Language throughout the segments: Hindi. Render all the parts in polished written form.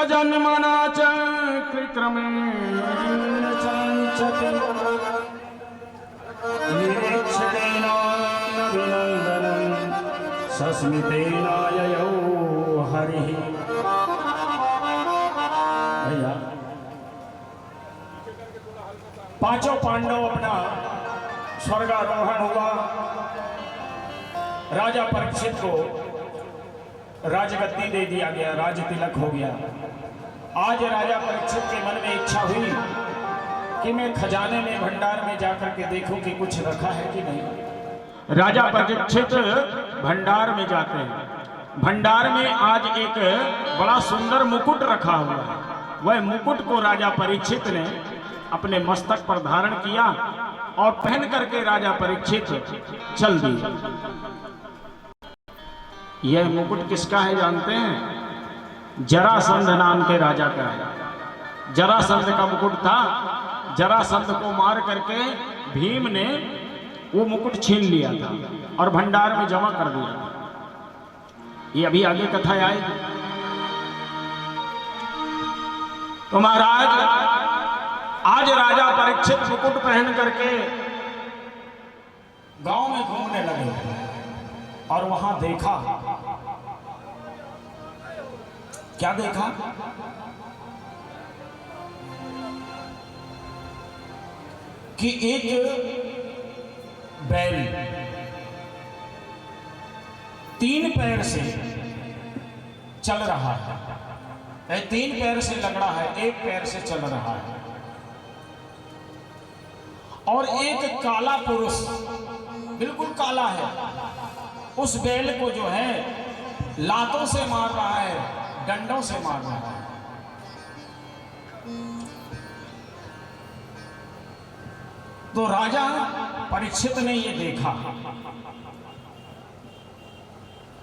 स्वजन मना चक्र क्रमेण सस्मितेनाययौ हरिः। भैया पांचों पांडव अपना स्वर्गारोहण हुआ। राजा परीक्षित को राजगद्दी दे दिया गया, राज तिलक हो गया। आज राजा परीक्षित के मन में इच्छा हुई कि मैं खजाने में भंडार में जाकर के देखूं कि कुछ रखा है कि नहीं। राजा परीक्षित भंडार में जाते हैं। भंडार में आज एक बड़ा सुंदर मुकुट रखा हुआ है। वह मुकुट को राजा परीक्षित ने अपने मस्तक पर धारण किया और पहन करके राजा परीक्षित चल दिए। यह मुकुट किसका है जानते हैं? जरासंध नाम के राजा का है। जरासंध का मुकुट था। जरासंध को मार करके भीम ने वो मुकुट छीन लिया था और भंडार में जमा कर दिया था। ये अभी आगे कथा आएगी। तो महाराज आज राजा परीक्षित मुकुट पहन करके गांव में घूमने लगे और वहां देखा, क्या देखा? कि एक बैल 3 पैर से चल रहा है। 3 पैर से लगड़ा है, 1 पैर से चल रहा है। और एक काला पुरुष, बिल्कुल काला है, उस बैल को जो है लातों से मार रहा है, डंडों से मार रहा है। तो राजा परीक्षित ने ये देखा।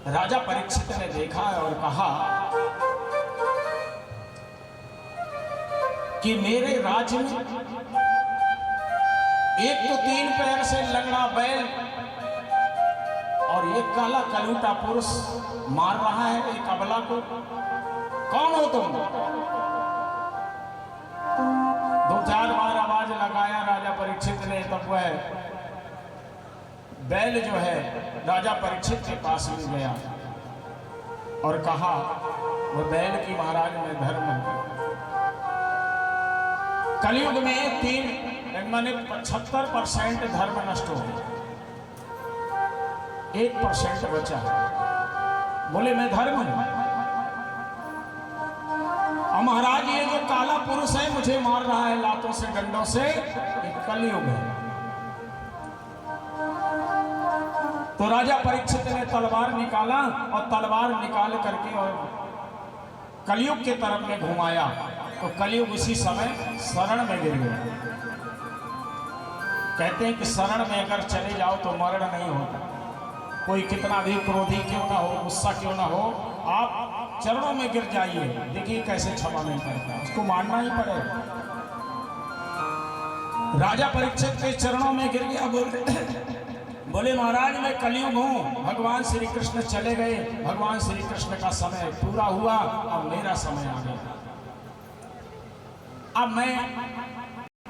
राजा परीक्षित ने देखा और कहा कि मेरे राज्य में एक तो 3 पैर से लगड़ा बैल और ये काला कलूटा पुरुष मार रहा है एक अबला को। कौन हो तुम? 2-4 बार आवाज लगाया राजा परीक्षित ने। तब वह बैल जो है राजा परीक्षित के पास में गया और कहा, वो बैल की महाराज में धर्म है। कलयुग में 75% धर्म नष्ट हो गया, 1% बचा है। बोले मैं धर्म हूं। और महाराज ये जो काला पुरुष है मुझे मार रहा है लातों से, डंडों से, एक कलयुग है। तो राजा परीक्षित ने तलवार निकाला और तलवार निकाल करके और कलयुग के तरफ में घुमाया। तो कलयुग उसी समय शरण में गिर गया। कहते हैं कि शरण में अगर चले जाओ तो मरण नहीं होता। कोई कितना भी क्रोधी क्यों ना हो, गुस्सा क्यों ना हो, आप चरणों में गिर जाइए, देखिए कैसे क्षमा नहीं करता, उसको मानना ही पड़ेगा। राजा परीक्षित के चरणों में गिर गया। बोले महाराज मैं कलयुग हूं, भगवान श्री कृष्ण चले गए, भगवान श्री कृष्ण का समय पूरा हुआ, अब मेरा समय आ गया। अब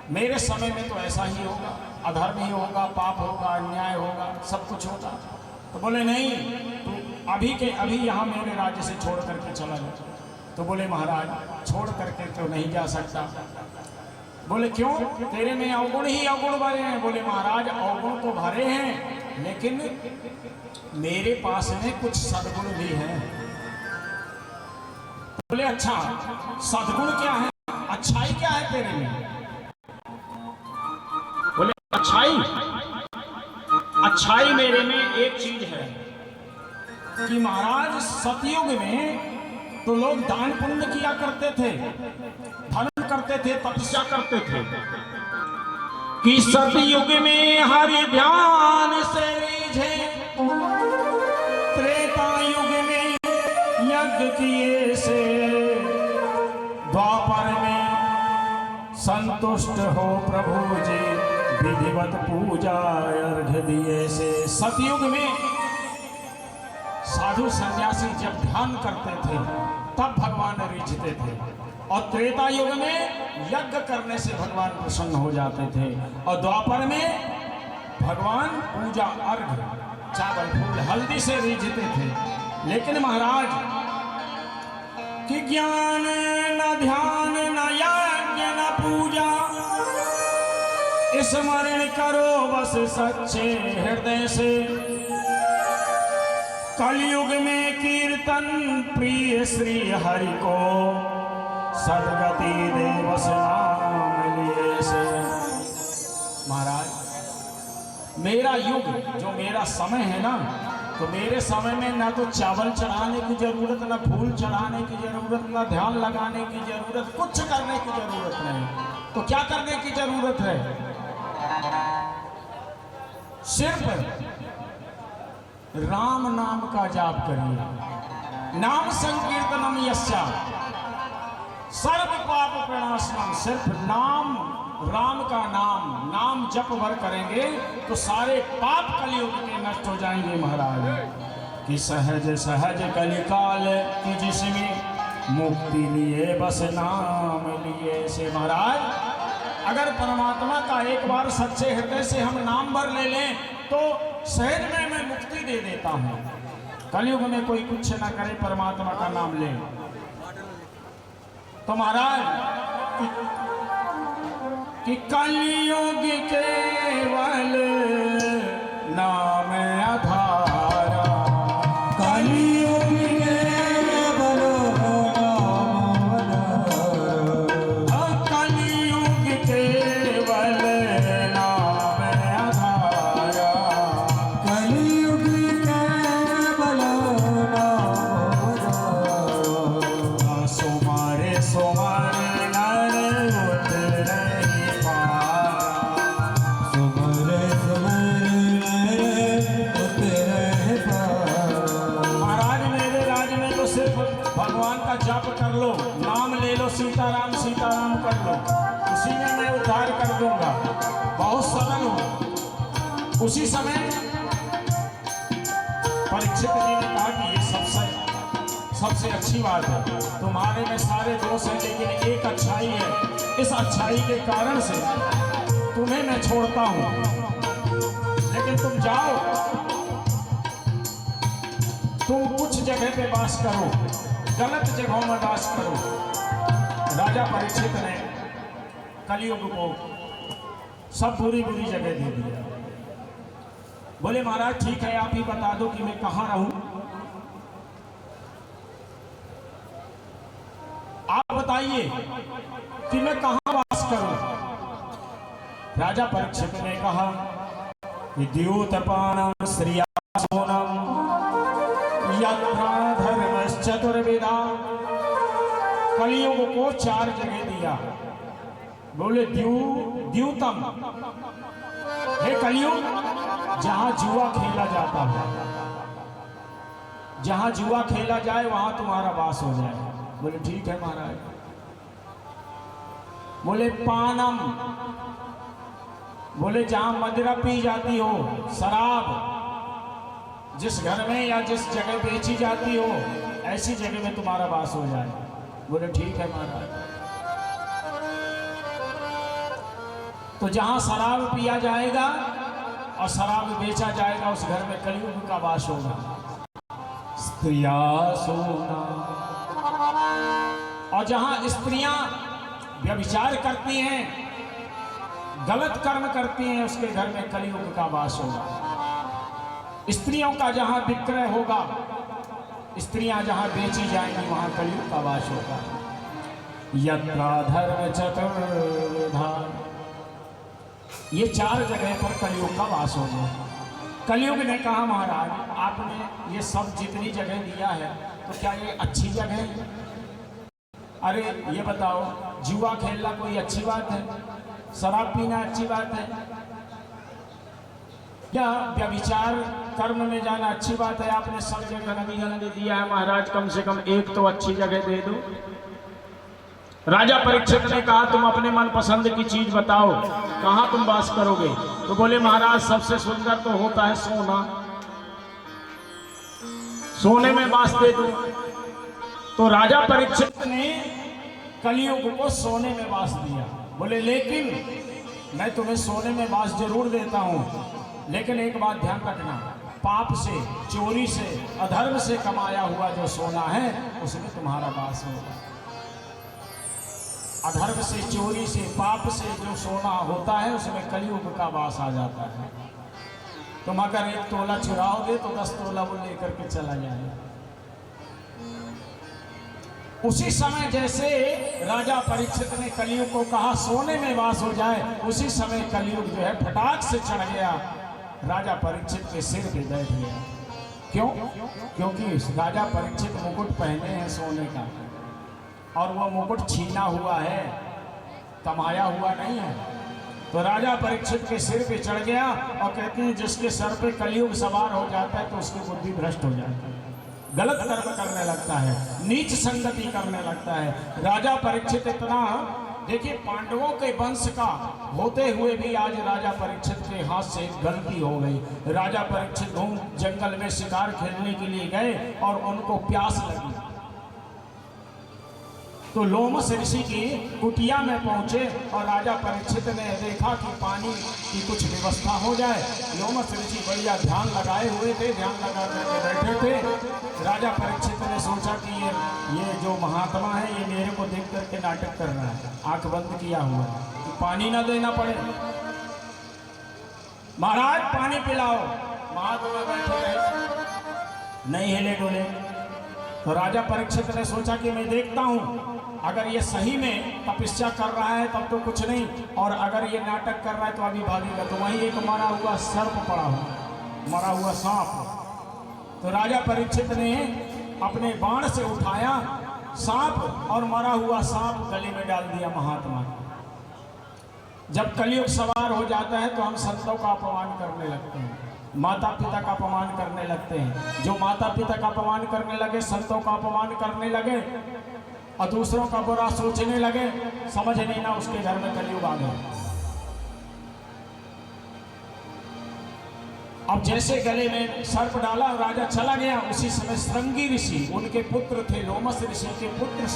मेरे समय में तो ऐसा ही होगा, अधर्म ही होगा, पाप होगा, अन्याय होगा, सब कुछ होगा। तो बोले नहीं, तू अभी के अभी यहाँ मेरे राज्य से छोड़ करके चला जा। तो बोले महाराज छोड़ करके तो नहीं जा सकता। बोले क्यों? तेरे में अवगुण ही अवगुण भरे हैं। बोले महाराज अवगुण तो भरे हैं, लेकिन मेरे पास में कुछ सद्गुण भी हैं। बोले अच्छा सद्गुण क्या है, अच्छाई क्या है तेरे में? बोले अच्छाई मेरे में एक चीज है कि महाराज सतयुग में तो लोग दान पुण्य किया करते थे, धर्म करते थे, तपस्या करते थे। कि सतयुग में हरि ध्यान से रीझे, त्रेता युग में यज्ञ किए से, द्वापर में संतुष्ट हो प्रभु जी, विधिवत पूजा अर्घ दिए से। साधु सन्यासी जब ध्यान करते थे तब भगवान रिझते थे, और त्रेता युग में यज्ञ करने से भगवान प्रसन्न हो जाते थे, और द्वापर में भगवान पूजा अर्घ चावल फूल हल्दी से रिझते थे। लेकिन महाराज कि ज्ञान न ध्यान न यज्ञ न पूजा, स्मरण करो बस सच्चे हृदय से, कलयुग में कीर्तन प्रिय श्री हरि को, सदगति दे बस नाम लिए से। महाराज मेरा युग जो मेरा समय है ना, तो मेरे समय में ना तो चावल चढ़ाने की जरूरत, ना फूल चढ़ाने की जरूरत, ना ध्यान लगाने की जरूरत, कुछ करने की जरूरत नहीं। तो क्या करने की जरूरत है? सिर्फ राम नाम का जाप करिए। नाम संकीर्तनम यस्या सर्व पाप प्रणाशनम। सिर्फ नाम, राम का नाम जप भर करेंगे तो सारे पाप कलयुग के नष्ट हो जाएंगे। महाराज कि सहज सहज कलिकाल की जिसमें मुक्ति लिए बस नाम लिए से। महाराज अगर परमात्मा का एक बार सच्चे हृदय से हम नाम भर ले लें तो सहज में मैं मुक्ति दे देता हूं। कलयुग में कोई कुछ ना करे, परमात्मा का नाम ले। तो महाराज कि कलयुग केवल नाम आधारा, कलयुग केवल नाम आधारा, कलयुग केवल नाम आधारा, कलयुग केवल नाम आधारा। सोमारे सोमारे नर उतरे पारा, सोमारे सोमारे नर उतरे पारा। महाराज मेरे राज में तो सिर्फ भगवान का जाप कर लो, नाम ले लो, सीताराम सीताराम कर लो, उसी में मैं उद्धार कर दूंगा। बहुत सरल हो। उसी समय परीक्षित जी ने कहा कि ये सबसे अच्छी बात है, तुम्हारे में सारे दोष हैं लेकिन एक अच्छाई है, इस अच्छाई के कारण से तुम्हें मैं छोड़ता हूं, लेकिन तुम जाओ, तुम कुछ जगह पे वास करो, गलत जगहों में वास करो। राजा परीक्षित ने कलयुग को सब बुरी बुरी जगह दे दिया। बोले महाराज ठीक है, आप ही बता दो कि मैं कहाँ रहूं। आप बताइए कि मैं कहां वास करूं। राजा परीक्षित ने कहा कि द्यूतपानम श्रियासोनम यत्रा धर्मश्चतुर्विधा। कलयुग को 4 जगह दिया। बोले द्यूतम हे कलयुग, जहां जुआ खेला जाता है, जहां जुआ खेला जाए वहां तुम्हारा वास हो जाए। बोले ठीक है महाराज। बोले पानम, बोले जहां मदिरा पी जाती हो, शराब जिस घर में या जिस जगह बेची जाती हो, ऐसी जगह में तुम्हारा वास हो जाए। बोले ठीक है महाराज। तो जहां शराब पिया जाएगा और शराब बेचा जाएगा उस घर में कलयुग का वास होगा। स्त्रिया सोना, और जहां स्त्रियां व्यभिचार करती हैं, गलत कर्म करती हैं, उसके घर में कलयुग का वास होगा। स्त्रियों का जहां विक्रय होगा, स्त्रियां जहां बेची जाएंगी, वहां कलयुग का वास होगा। यत्रा धर्म चतुर्विधा, ये 4 जगह पर कलयुग का वास होगा। कलयुग ने कहा महाराज आपने ये सब जितनी जगह दिया है तो क्या ये अच्छी जगह है? अरे ये बताओ, जुआ खेलना कोई अच्छी बात है? शराब पीना अच्छी बात है? क्या व्यभिचार कर्म में जाना अच्छी बात है? आपने सब जगह नदी दिया है महाराज, कम से कम एक तो अच्छी जगह दे दो। राजा परीक्षित ने कहा तुम अपने मन पसंद की चीज बताओ, कहां तुम वास करोगे? तो बोले महाराज सबसे सुंदर तो होता है सोना। सोने में बांस दे दूं। तो राजा परीक्षित ने कलियुग को सोने में बांस दिया। बोले लेकिन मैं तुम्हें सोने में बांस जरूर देता हूं, लेकिन एक बात ध्यान रखना, पाप से, चोरी से, अधर्म से कमाया हुआ जो सोना है उसमें तुम्हारा वास होगा। अधर्म से, चोरी से, पाप से जो सोना होता है उसमें कलियुग का वास आ जाता है। तुम अगर 1 तोला चुराओगे तो 10 तोला वो लेकर के चला जाएगा। उसी समय जैसे राजा परीक्षित ने कलियुग को कहा सोने में वास हो जाए, उसी समय कलियुग जो है फटाक से चढ़ गया, राजा परीक्षित के सिर पे बैठ गया। क्यों? क्योंकि राजा परीक्षित मुकुट पहने हैं सोने का, और वह मुकुट छीना हुआ है, कमाया हुआ नहीं है। तो राजा परीक्षित के सिर पे चढ़ गया, और कहते हैं जिसके सर पे कलियुग सवार हो जाता है तो उसकी बुद्धि भ्रष्ट हो जाती है, गलत कर्म करने लगता है, नीच संगति करने लगता है। राजा परीक्षित इतना, देखिए पांडवों के वंश का होते हुए भी आज राजा परीक्षित के हाथ से गलती हो गई। राजा परीक्षित घूम जंगल में शिकार खेलने के लिए गए और उनको प्यास लगी, तो लोमस ऋषि की कुटिया में पहुंचे और राजा परीक्षित ने देखा कि पानी की कुछ व्यवस्था हो जाए। लोमस ऋषि बढ़िया ध्यान लगाए हुए थे, ध्यान लगा करके बैठे थे। राजा परीक्षित ने सोचा कि ये जो महात्मा है ये मेरे को देख करके नाटक कर रहा है, आंख बंद किया हुआ है कि पानी ना देना पड़े। महाराज पानी पिलाओ। महात्मा बैठे रहे, नहीं हिले डोले। तो राजा परीक्षित ने सोचा कि मैं देखता हूं, अगर ये सही में तपस्या कर रहा है तब तो कुछ नहीं, और अगर ये नाटक कर रहा है तो अभी भागेगा। तो वहीं एक मरा हुआ सर्प पड़ा हुआ, मरा हुआ सांप। तो राजा परीक्षित ने अपने बाण से उठाया सांप और मरा हुआ सांप गले में डाल दिया महात्मा। जब कलियुग सवार हो जाता है तो हम संतों का अपमान करने लगते हैं, माता पिता का अपमान करने लगते हैं। जो माता पिता का अपमान करने लगे, संतों का अपमान करने लगे और दूसरों का बुरा सोचने लगे, समझ नहीं ना उसके घर में कलियुग आ गया। अब जैसे गले में सर्प डाला, राजा चला गया। उसी समय श्रृंगी ऋषि, उनके पुत्र थे लोमस ऋषि के पुत्र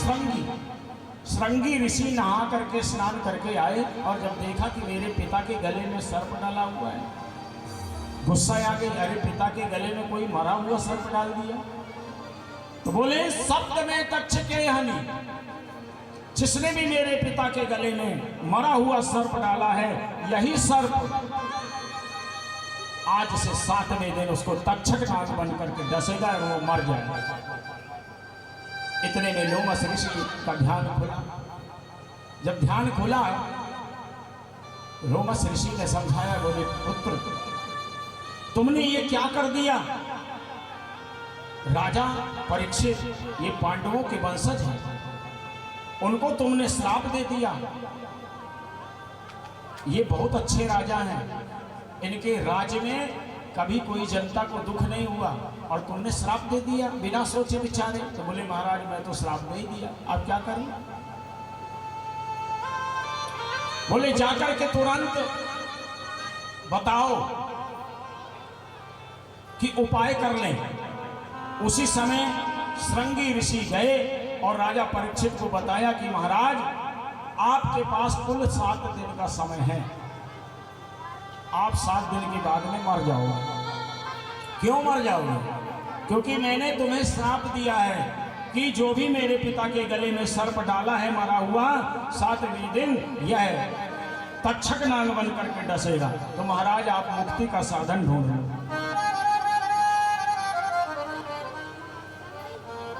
श्रृंगी ऋषि नहा करके स्नान करके आए, और जब देखा कि मेरे पिता के गले में सर्प डाला हुआ है, गुस्सा आ गई, अरे पिता के गले में कोई मरा हुआ सर्प डाल दिया। तो बोले सप्त में तक्षके हनि, जिसने भी मेरे पिता के गले में मरा हुआ सर्प डाला है, यही सर्प आज से 7वें दिन उसको तक्षक नाग बन करके डसेगा और वो मर जाएगा। इतने में लोमस ऋषि का ध्यान खुला। जब ध्यान खुला, लोमस ऋषि ने समझाया, बोले पुत्र तुमने ये क्या कर दिया? राजा परीक्षित ये पांडवों के वंशज हैं, उनको तुमने श्राप दे दिया। ये बहुत अच्छे राजा हैं, इनके राज्य में कभी कोई जनता को दुख नहीं हुआ, और तुमने श्राप दे दिया बिना सोचे विचारे। तो बोले महाराज मैं तो श्राप दे ही दिया, अब क्या करूं? बोले जाकर के तुरंत बताओ कि उपाय कर लें। उसी समय श्रृंगी ऋषि गए और राजा परीक्षित को बताया कि महाराज आपके पास कुल 7 दिन का समय है, आप 7 दिन के बाद में मर जाओगे। क्यों मर जाओगे? क्योंकि मैंने तुम्हें श्राप दिया है कि जो भी मेरे पिता के गले में सर्प डाला है मरा हुआ, 7वें दिन यह तक्षक नाग बन करके डसेगा। तो महाराज आप मुक्ति का साधन ढूंढ लो।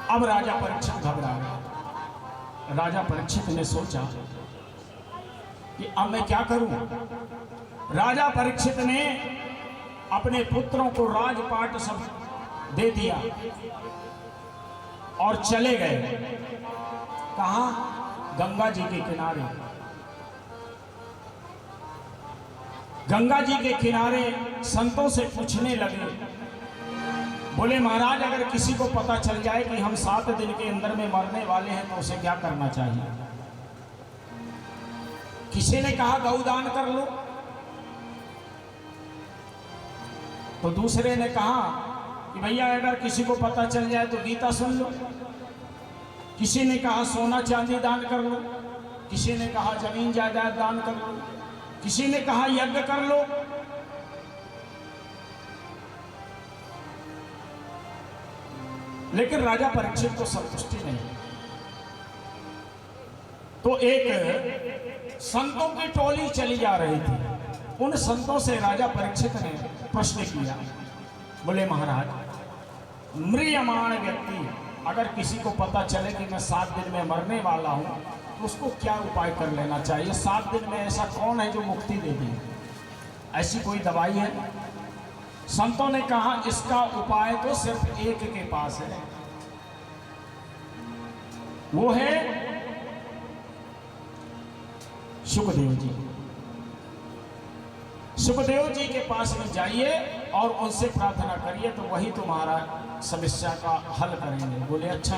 अब राजा परीक्षित घबरा गया। राजा परीक्षित ने सोचा कि अब मैं क्या करूं। राजा परीक्षित ने अपने पुत्रों को राजपाट सब दे दिया और चले गए। कहां? गंगा जी के किनारे। गंगा जी के किनारे संतों से पूछने लगे, बोले महाराज अगर किसी को पता चल जाए कि हम 7 दिन के अंदर में मरने वाले हैं तो उसे क्या करना चाहिए? किसी ने कहा गौदान कर लो, तो दूसरे ने कहा कि भैया अगर किसी को पता चल जाए तो गीता सुन लो। किसी ने कहा सोना चांदी दान कर लो, किसी ने कहा जमीन जायदाद दान कर लो, किसी ने कहा यज्ञ कर लो। लेकिन राजा परीक्षित को संतुष्टि नहीं। तो एक संतों की टोली चली जा रही थी। उन संतों से राजा परीक्षित ने प्रश्न किया, बोले महाराज, म्रियमाण व्यक्ति अगर किसी को पता चले कि मैं 7 दिन में मरने वाला हूं तो उसको क्या उपाय कर लेना चाहिए? 7 दिन में ऐसा कौन है जो मुक्ति दे दे? ऐसी कोई दवाई है? संतों ने कहा इसका उपाय तो सिर्फ एक के पास है, वो है सुखदेव जी। सुखदेव जी के पास में जाइए और उनसे प्रार्थना करिए तो वही तुम्हारा समस्या का हल करेंगे। बोले अच्छा।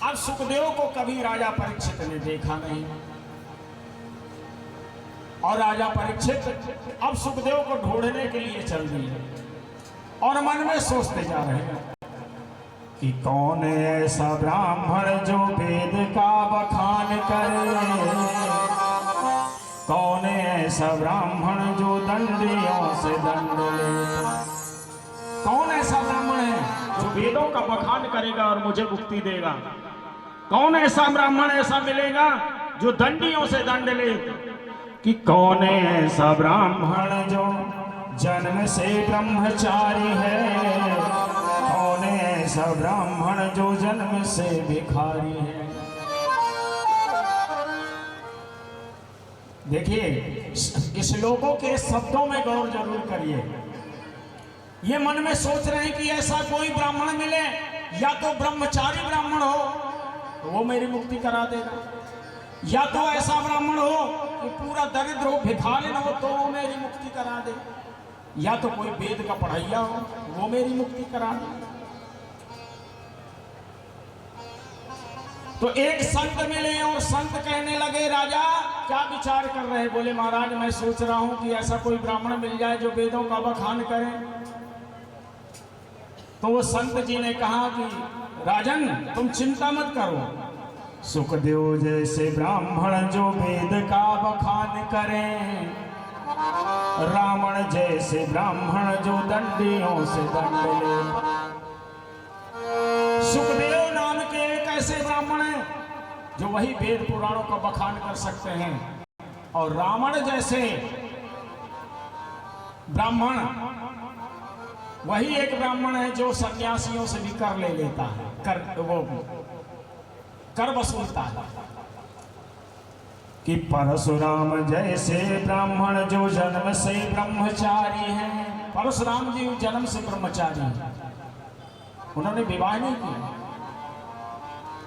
अब सुखदेव को कभी राजा परीक्षित ने देखा नहीं और राजा परीक्षित अब सुखदेव को ढूंढने के लिए चल दिए और मन में सोचते जा रहे हैं कि कौन ऐसा ब्राह्मण जो वेद का बखान करे, कौन ऐसा ब्राह्मण जो दंडियों से दंड ले। कौन ऐसा ब्राह्मण है जो वेदों का बखान करेगा और मुझे मुक्ति देगा? कौन ऐसा ब्राह्मण ऐसा मिलेगा जो दंडियों से दंड ले? कि कौन ऐसा ब्राह्मण जो जन्म से ब्रह्मचारी है, कौन ऐसा ब्राह्मण जो जन्म से भिखारी है। देखिए, इस लोगों के शब्दों में गौर जरूर करिए। ये मन में सोच रहे हैं कि ऐसा कोई ब्राह्मण मिले, या तो ब्रह्मचारी ब्राह्मण हो तो वो मेरी मुक्ति करा देगा, या तो ऐसा ब्राह्मण हो कि पूरा दरिद्र हो, भिखारी न हो तो वो मेरी मुक्ति करा दे, या तो कोई वेद का पढ़ैया हो वो मेरी मुक्ति करा दे। तो एक संत मिले और संत कहने लगे, राजा क्या विचार कर रहे? बोले महाराज मैं सोच रहा हूं कि ऐसा कोई ब्राह्मण मिल जाए जो वेदों का बखान करे। तो वो संत जी ने कहा कि राजन तुम चिंता मत करो, सुखदेव जैसे ब्राह्मण जो वेद का बखान करें, रावण जैसे ब्राह्मण जो दंडियों से दंड ले। सुखदेव नाम के एक ऐसे ब्राह्मण हैं जो वही वेद पुराणों का बखान कर सकते हैं, और रावण जैसे ब्राह्मण वही एक ब्राह्मण है जो सन्यासियों से भी कर ले लेता है, कर वसूलता है। कि परशुराम जैसे ब्राह्मण जो जन्म से ब्रह्मचारी हैं। परशुराम जी जन्म से ब्रह्मचारी हैं, उन्होंने विवाह नहीं किया।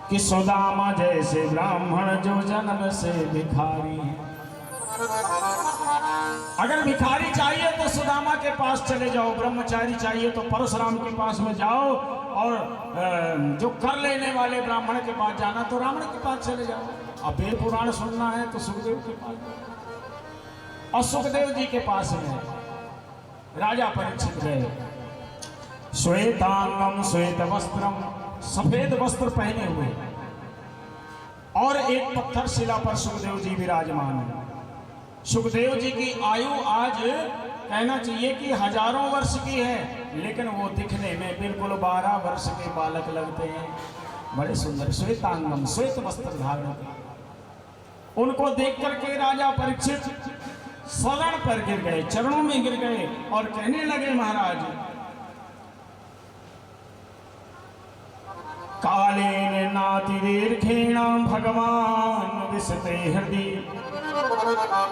कि सुदामा जैसे ब्राह्मण जो जन्म से भिखारी हैं। अगर भिखारी चाहिए तो सुदामा के पास चले जाओ, ब्रह्मचारी चाहिए तो परशुराम के पास में जाओ, और जो कर लेने वाले ब्राह्मण के पास जाना तो रावण के पास चले जाओ। अब वेद पुराण सुनना है तो सुखदेव के पास। और सुखदेव जी के पास में राजा परीक्षित गए। श्वेतांगम श्वेत वस्त्रम, सफेद वस्त्र पहने हुए, और एक पत्थर शिला पर सुखदेव जी विराजमान है। सुखदेव जी की आयु आज कहना चाहिए कि हजारों वर्ष की है, लेकिन वो दिखने में बिल्कुल 12 वर्ष के बालक लगते हैं। बड़े सुंदर श्वेतांगम, श्वेत वस्त्र धारण। उनको देख करके राजा परीक्षित शरण पर गिर गए, चरणों में गिर गए और कहने लगे, महाराज कालेन नातिदीर्घेण भगवान विशते हृदय।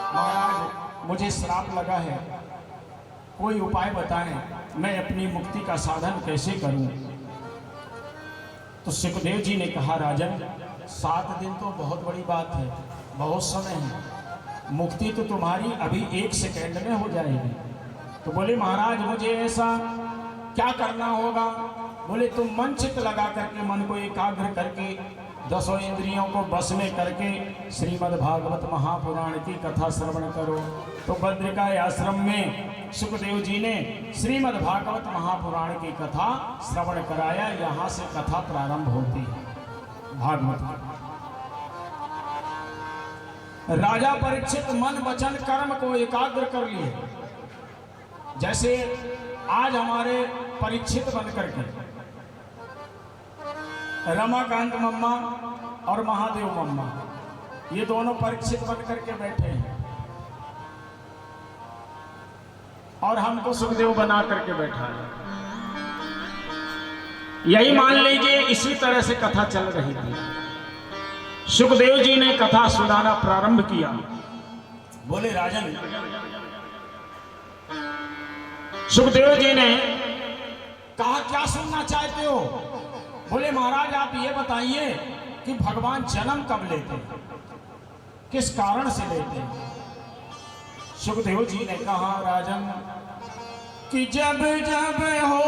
महाराज मुझे श्राप लगा है, कोई उपाय बताएं, मैं अपनी मुक्ति का साधन कैसे करूं? तो सुखदेव जी ने कहा, राजन 7 दिन तो बहुत बड़ी बात है, बहुत समय है, मुक्ति तो तुम्हारी अभी 1 सेकेंड में हो जाएगी। तो बोले महाराज मुझे ऐसा क्या करना होगा? बोले तुम मन चित्त लगा करके, मन को एकाग्र करके दसों इंद्रियों को बस में करके श्रीमद् भागवत महापुराण की कथा श्रवण करो। तो बद्रिकाय आश्रम में सुखदेव जी ने श्रीमद् भागवत महापुराण की कथा श्रवण कराया। यहाँ से कथा प्रारंभ होती है भागवत। राजा परीक्षित मन वचन कर्म को एकाग्र कर लिए। जैसे आज हमारे परीक्षित बन करके रमाकांत मम्मा और महादेव मम्मा, ये दोनों परीक्षित बन करके बैठे हैं और हमको सुखदेव बना करके बैठा है। यही मान लीजिए इसी तरह से कथा चल रही थी। सुखदेव जी ने कथा सुनाना प्रारंभ किया। बोले राजन, सुखदेव जी ने कहा क्या सुनना चाहते हो? बोले महाराज आप ये बताइए कि भगवान जन्म कब लेते, किस कारण से लेते? सुखदेव जी ने कहा राजन कि जब जब हो